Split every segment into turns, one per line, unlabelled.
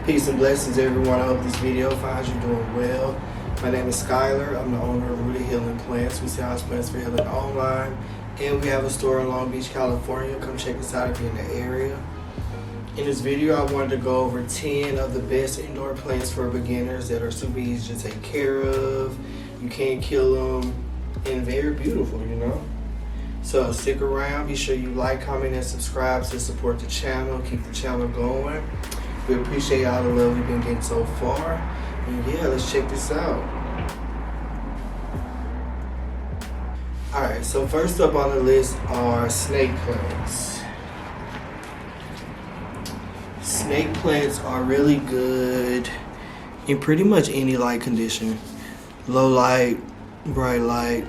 Peace and blessings, everyone. I hope this video finds you doing well. My name is Skylar. I'm the owner of Rooted Healing Plants. We sell houseplants for healing online, and we have a store in Long Beach, California. Come check us out if you're in the area. In this video, I wanted to go over 10 of the best indoor plants for beginners that are super easy to take care of. You can't kill them, and very beautiful, you know. So stick around. Be sure you like, comment, and subscribe to support the channel. Keep the channel going. We appreciate all the love we've been getting so far. And yeah, let's check this out. Alright, so first up on the list are snake plants. Snake plants are really good in pretty much any light condition. Low light, bright light,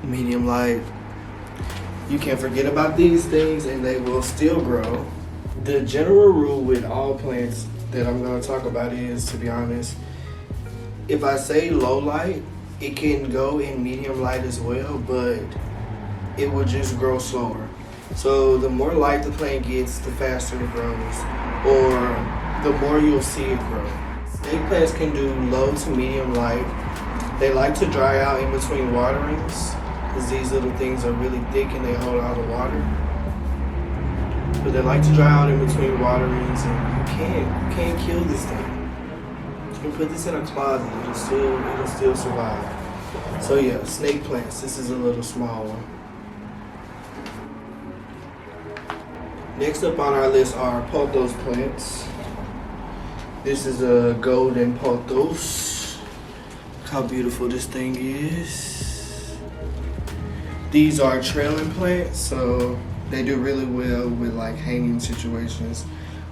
medium light. You can forget about these things and they will still grow. The general rule with all plants that I'm going to talk about is, to be honest, if I say low light, it can go in medium light as well, but it will just grow slower. So the more light the plant gets, the faster it grows, or the more you'll see it grow. Snake plants can do low to medium light. They like to dry out in between waterings because these little things are really thick and they hold all the water. But they like to dry out in between waterings, and you can't kill this thing. You can put this in a closet, it'll still survive. So yeah, snake plants. This is a little small one. Next up on our list are Pothos plants. This is a golden Pothos. Look how beautiful this thing is. These are trailing plants, so they do really well with like hanging situations.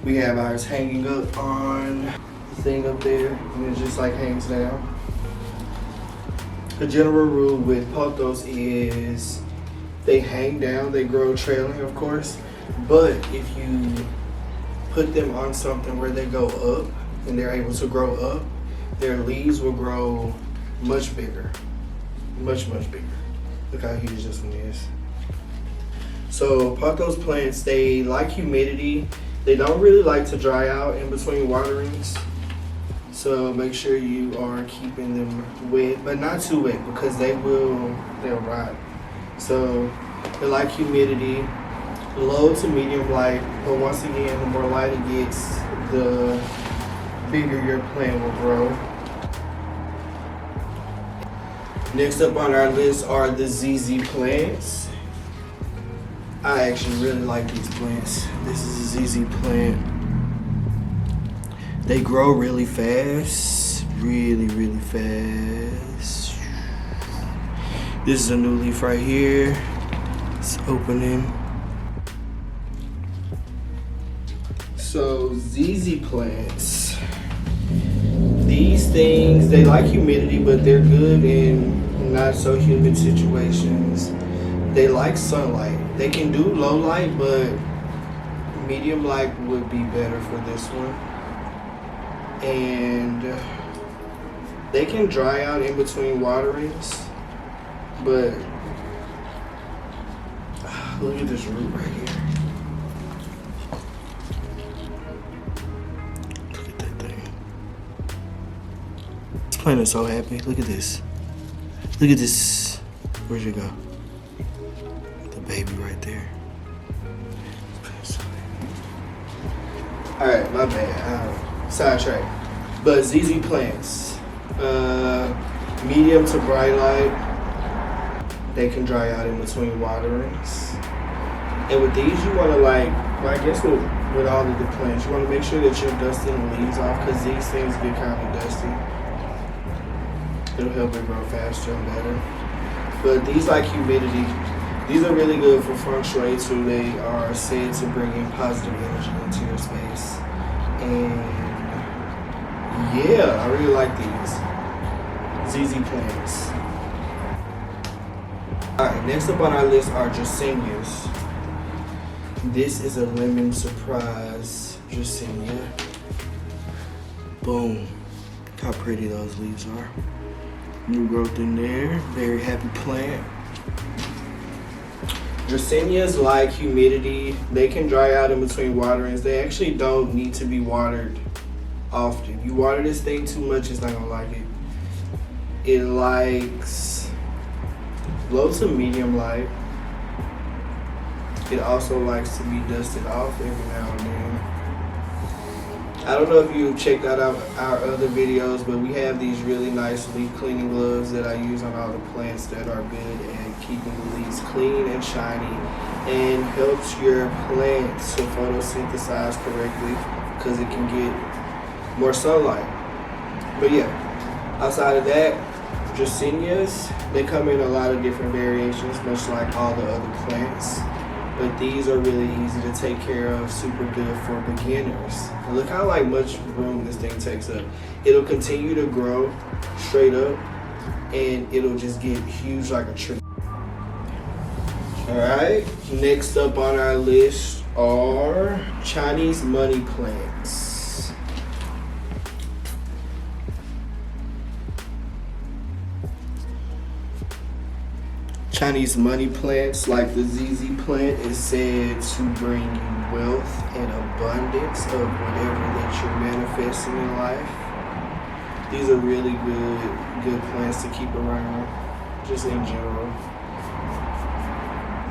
We have ours hanging up on the thing up there, and it just like hangs down. The general rule with Pothos is they hang down, they grow trailing, of course, but if you put them on something where they go up and they're able to grow up, their leaves will grow much bigger, much bigger. Look how huge this one is. So Pothos plants, they like humidity. They don't really like to dry out in between waterings. So make sure you are keeping them wet, but not too wet because they'll rot. So they like humidity, low to medium light, but once again, the more light it gets, the bigger your plant will grow. Next up on our list are the ZZ plants. I actually really like these plants. This is a ZZ plant. They grow really fast, really fast. This is a new leaf right here. It's opening. So ZZ plants, these things, they like humidity, but they're good in not so humid situations. They like sunlight. They can do low light, but medium light would be better for this one. And they can dry out in between waterings, but look at this root right here. Look at that thing. This plant is so happy. Look at this. Look at this. Where'd you go? Baby right there. Alright, my bad. Sidetrack. But ZZ plants, medium to bright light, they can dry out in between waterings. And with these, you want to I guess with all of the plants, you want to make sure that you're dusting the leaves off because these things get kind of dusty. It'll help it grow faster and better. But these like humidity. These are really good for feng shui too. They are said to bring in positive energy into your space. And yeah, I really like these ZZ plants. Alright, next up on our list are Dracaenas. This is a lemon surprise Dracaena. Boom. Look how pretty those leaves are. New growth in there. Very happy plant. Dracaenas like humidity. They can dry out in between waterings. They actually don't need to be watered often. You water this thing too much, it's not gonna like it. It likes low to medium light. It also likes to be dusted off every now and then. I don't know if you've checked out our other videos, but we have these really nice leaf cleaning gloves that I use on all the plants that are good at keeping the leaves clean and shiny, and helps your plants to photosynthesize correctly because it can get more sunlight. But yeah, outside of that, Dracaenas, they come in a lot of different variations, much like all the other plants. But these are really easy to take care of, super good for beginners. And look how much room this thing takes up. It'll continue to grow straight up, and it'll just get huge like a tree. All right, next up on our list are Chinese money plants. Chinese money plants, like the ZZ plant, is said to bring you wealth and abundance of whatever that you're manifesting in life. These are really good plants to keep around, just in general.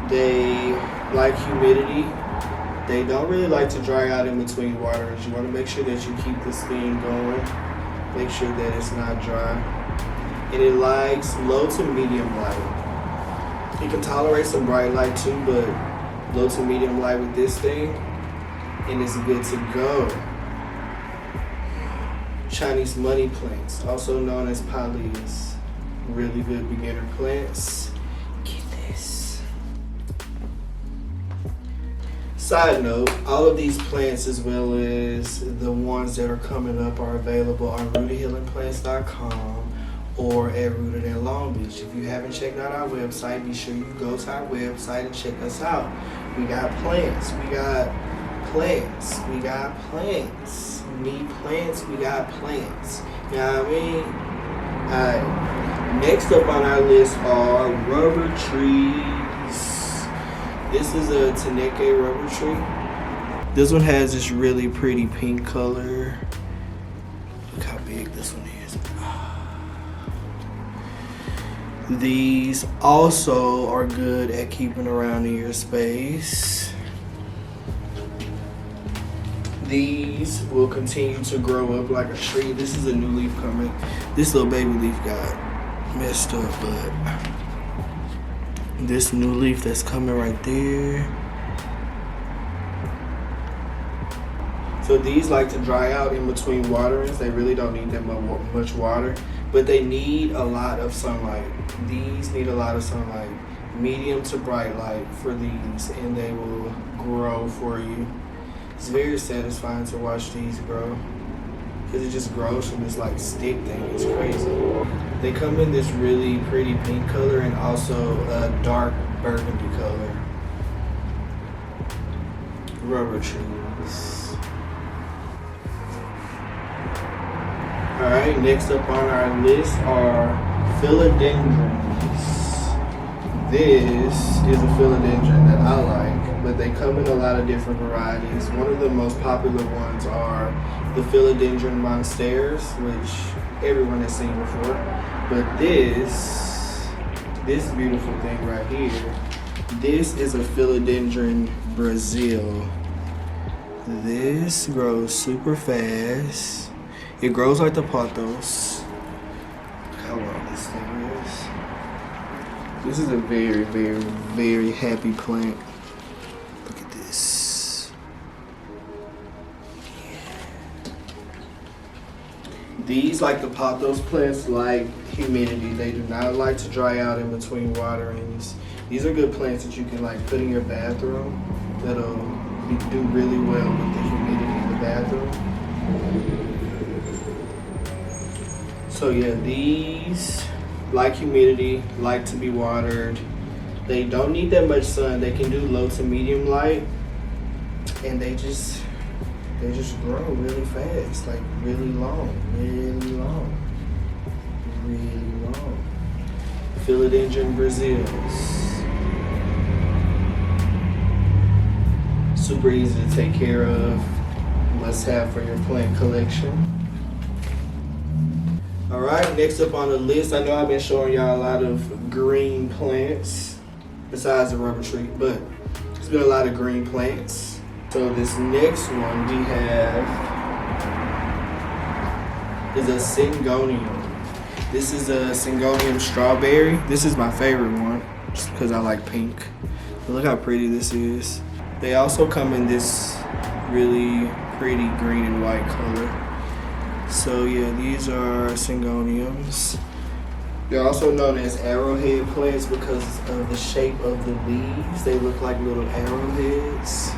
They like humidity. They don't really like to dry out in between waterings. You want to make sure that you keep this thing going. Make sure that it's not dry. And it likes low to medium light. You can tolerate some bright light too, but low to medium light with this thing, and it's good to go. Chinese money plants, also known as pallias. Really good beginner plants. Get this. Side note, all of these plants, as well as the ones that are coming up, are available on rootedhealingplants.com or at Rooted in Long Beach. If you haven't checked out our website, be sure you go to our website and check us out. We got plants, we got plants, we got plants. Need plants, we got plants. You know what I mean? Alright, next up on our list are rubber trees. This is a Teneke rubber tree. This one has this really pretty pink color. Look how big this one is. These also are good at keeping around in your space. These will continue to grow up like a tree. This is a new leaf coming. This little baby leaf got messed up, but this new leaf that's coming right there. So these like to dry out in between waterings. They really don't need that much water, but they need a lot of sunlight. These need a lot of sunlight, medium to bright light for these, and they will grow for you. It's very satisfying to watch these grow because it just grows from this stick thing. It's crazy. They come in this really pretty pink color and also a dark burgundy color. Rubber trees. Alright, next up on our list are philodendrons. This is a philodendron that I like, but they come in a lot of different varieties. One of the most popular ones are the Philodendron monsters, which everyone has seen before. But this beautiful thing right here, this is a Philodendron Brazil. This grows super fast. It grows like the Pothos. Look how long this thing is. This is a very, very, very happy plant. Look at this. Yeah. These, like the Pothos plants, like humidity. They do not like to dry out in between waterings. These are good plants that you can put in your bathroom. That'll do really well with the humidity in the bathroom. So yeah, these like humidity, like to be watered. They don't need that much sun. They can do low to medium light, and they just grow really fast, really long. Philodendron Brazils. Super easy to take care of. Must have for your plant collection. Alright, next up on the list, I know I've been showing y'all a lot of green plants besides the rubber tree, but it's been a lot of green plants. So this next one we have is a Syngonium. This is a Syngonium strawberry. This is my favorite one just because I like pink. But look how pretty this is. They also come in this really pretty green and white color. So yeah, these are Syngoniums. They're also known as arrowhead plants because of the shape of the leaves. They look like little arrowheads.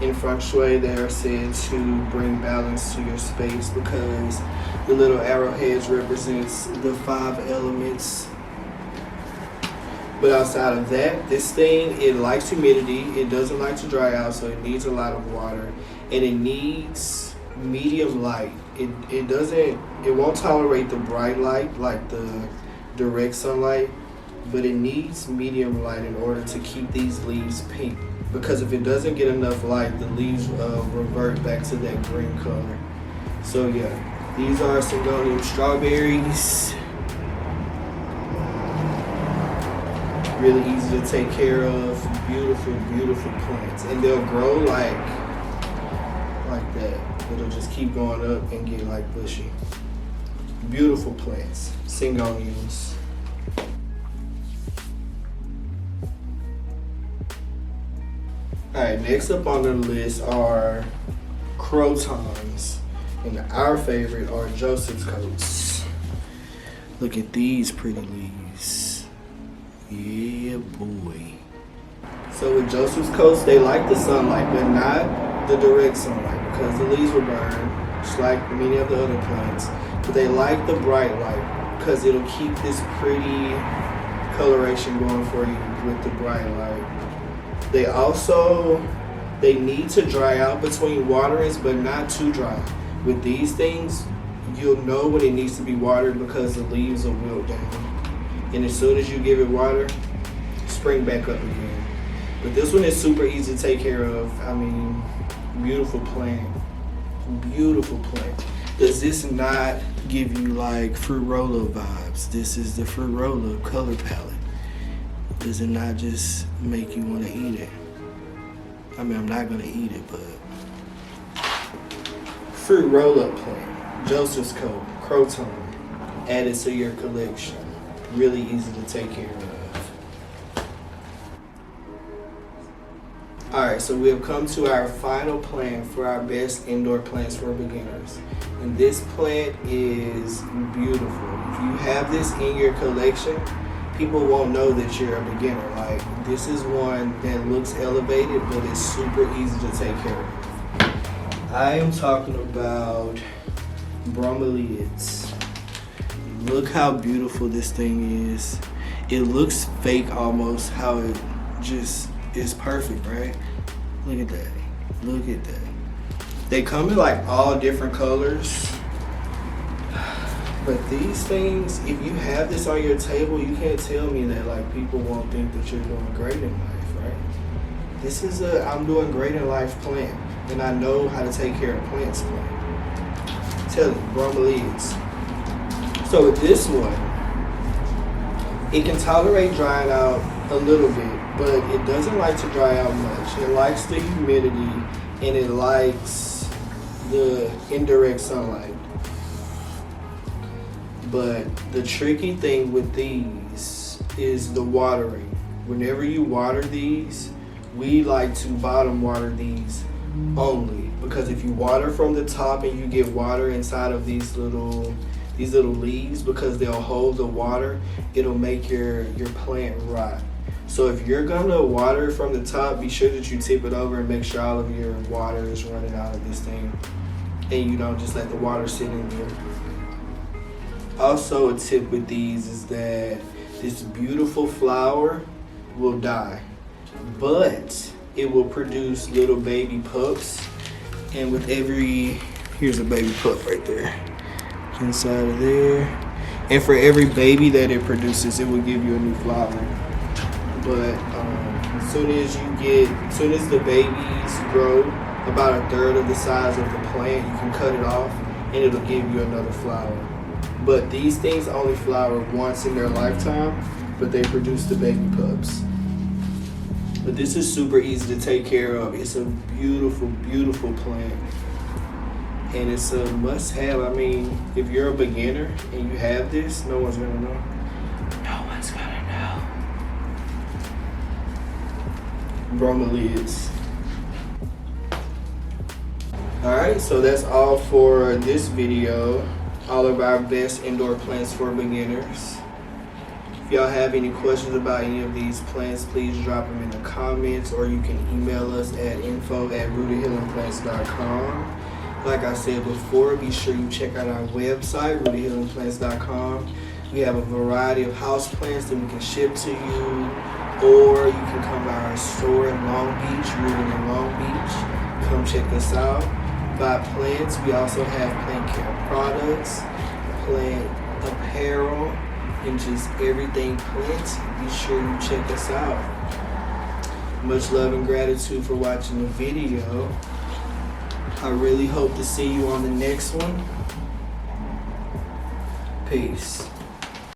In feng shui, they are said to bring balance to your space because the little arrowheads represents the 5 elements. But outside of that, this thing, it likes humidity. It doesn't like to dry out, so it needs a lot of water. And it needs medium light. It won't tolerate the bright light like the direct sunlight, but it needs medium light in order to keep these leaves pink. Because if it doesn't get enough light, the leaves revert back to that green color. So yeah, these are Syngonium strawberries. Really easy to take care of. Beautiful, beautiful plants. And they'll grow like that. It'll just keep going up and get like bushy. Beautiful plants, Syngoniums. Alright, next up on the list are Crotons. And our favorite are Joseph's coats. Look at these pretty leaves. Yeah, boy. So with Joseph's coats, they like the sunlight, but not the direct sunlight because the leaves will burn, just like many of the other plants. But they like the bright light because it'll keep this pretty coloration going for you with the bright light. They need to dry out between waterings, but not too dry. With these things, you'll know when it needs to be watered because the leaves will wilt down. And as soon as you give it water, spring back up again. But this one is super easy to take care of. I mean, beautiful plant. Beautiful plant. Does this not give you like fruit roll-up vibes? This is the fruit roll-up color palette. Does it not just make you want to eat it? I mean, I'm not going to eat it, but fruit roll-up plant, Joseph's coat, croton, added to your collection. Really easy to take care of. Alright, so we have come to our final plant for our best indoor plants for beginners. And this plant is beautiful. If you have this in your collection, people won't know that you're a beginner. Like, this is one that looks elevated, but it's super easy to take care of. I am talking about Bromeliads. Look how beautiful this thing is. It looks fake almost, how it just is perfect, right? Look at that. Look at that. They come in like all different colors. But these things, if you have this on your table, you can't tell me that like people won't think that you're doing great in life, right? This is a I'm doing great in life plant, and I know how to take care of plants plant. Tell you, Bromeliads. So with this one, it can tolerate drying out a little bit, but it doesn't like to dry out much. It likes the humidity and it likes the indirect sunlight. But the tricky thing with these is the watering. Whenever you water these, we like to bottom water these only, because if you water from the top and you get water inside of these little leaves, because they'll hold the water, it'll make your plant rot. So if you're gonna water from the top, be sure that you tip it over and make sure all of your water is running out of this thing, and you don't just let the water sit in there. Also, a tip with these is that this beautiful flower will die, but it will produce little baby pups, and with here's a baby pup right there, inside of there, and for every baby that it produces, it will give you a new flower. But Soon as the babies grow about a third of the size of the plant, you can cut it off and it'll give you another flower. But these things only flower once in their lifetime, but they produce the baby pups. But this is super easy to take care of. It's a beautiful, beautiful plant. And it's a must-have. I mean, if you're a beginner and you have this, no one's gonna know. No one's gonna know. Bromeliads. Alright, so that's all for this video. All of our best indoor plants for beginners. If y'all have any questions about any of these plants, please drop them in the comments, or you can email us at info@rooted-healingplants.com. Like I said before, be sure you check out our website, rooted-healingplants.com. We have a variety of houseplants that we can ship to you, or you can come by our store in Long Beach, Rooted in Long Beach. Come check us out. Buy plants. We also have plant care products, plant apparel, and just everything plants. Be sure you check us out. Much love and gratitude for watching the video. I really hope to see you on the next one. Peace.